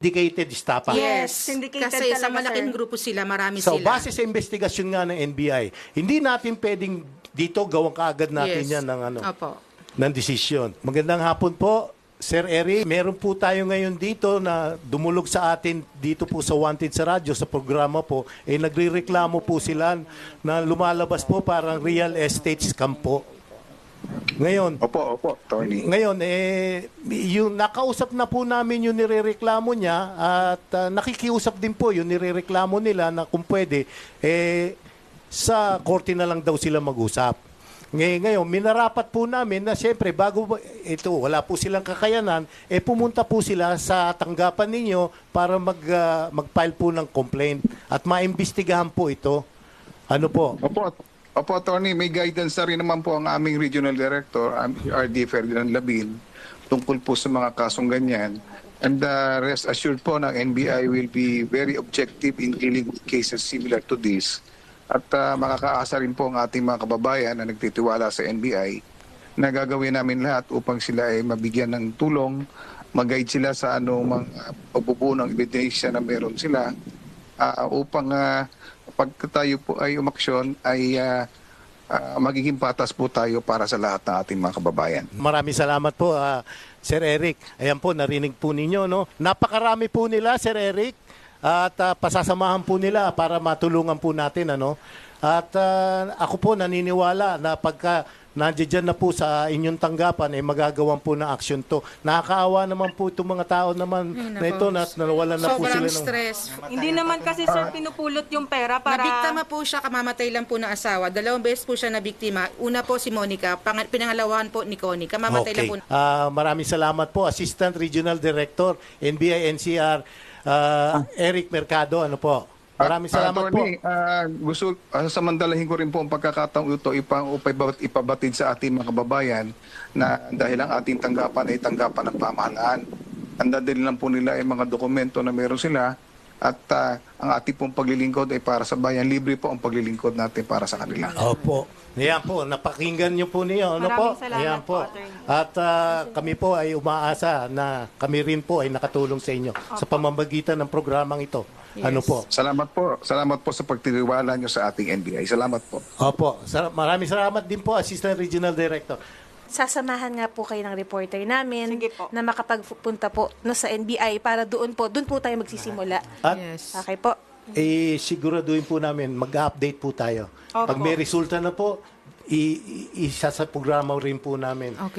Dedicated estafa. Yes, syndicated kasi sa talaga, malaking sir. grupo sila, marami So, sila. base sa investigasyon nga ng NBI, hindi natin pwedeng dito gawang kaagad natin Yes. yan ng, Opo. ng desisyon. Magandang hapon po, Sir Eric. Meron po tayo ngayon dito na dumulog sa atin dito po sa Wanted sa radyo, sa programa po, nagrereklamo po sila na lumalabas po parang real estate scam po. Ngayon, Opo, Tony. Ngayon, yung nakausap na po namin yung nirereklamo niya at nakikiusap din po yung nirereklamo nila na kung pwede, sa korte na lang daw sila mag-usap. Ngayon, minarapat po namin na siyempre bago ito, wala po silang kakayanan, pumunta po sila sa tanggapan ninyo para mag-file po ng complaint at maimbestigahan po ito. Ano po? Opo, Tony, may guidance na rin naman po ang aming Regional Director, RD Ferdinand Labin, tungkol po sa mga kasong ganyan. And rest assured po ng NBI will be very objective in dealing with cases similar to this. At makakaasa rin po ang ating mga kababayan na nagtitiwala sa NBI na gagawin namin lahat upang sila ay mabigyan ng tulong, mag-guide sila sa anong pagbubuo ng ebidensya na meron sila upang pag tayo po ay umaksyon ay magiging patas po tayo para sa lahat ng ating mga kababayan. Maraming salamat po, Sir Eric. Ayan po, narinig po ninyo, no? Napakarami po nila, Sir Eric, at pasasamahan po nila para matulungan po natin, ano? At ako po naniniwala na pagka nandiyan na po sa inyong tanggapan, magagawan po ng aksyon to. Nakakaawa naman po itong mga tao naman na ito na nawalan na po Sobrang sila. stress. Hindi naman kasi, sir, pinupulot yung pera para... Nabiktima po siya, kamamatay lang po ng asawa. 2 beses po siya nabiktima. Una po si Monica, pinangalawahan po ni Connie. Kamamatay lang po. Maraming salamat po, Assistant Regional Director, NBI NCR, Eric Mercado. Ano po? Maraming salamat po. Attorney, gusto, samantalahin ko rin po ang pagkakataong ito ipabatid sa ating mga kababayan na dahil ang ating tanggapan ay tanggapan ng pamahalaan. Handa din lang po nila ay mga dokumento na meron sila at ang ating pong paglilingkod ay para sa bayan. Libre po ang paglilingkod natin para sa kanila. Opo. Ayan po, napakinggan niyo po niyo. Ano po? Maraming salamat Ayan po. po, Attorney. At kami po ay umaasa na kami rin po ay nakatulong sa inyo sa pamamagitan ng programang ito. Ano po? Salamat po. Salamat po sa pagtitiwala nyo sa ating NBI. Salamat po. Opo. Maraming salamat din po, Assistant Regional Director. Sasamahan nga po kayo ng reporter namin Sige po. na makapagpunta po sa NBI para doon po tayo magsisimula. At Yes. Okay po. siguraduhin po namin, mag-update po tayo. Opo. Pag may resulta na po, isa sa programa rin po namin. Okay.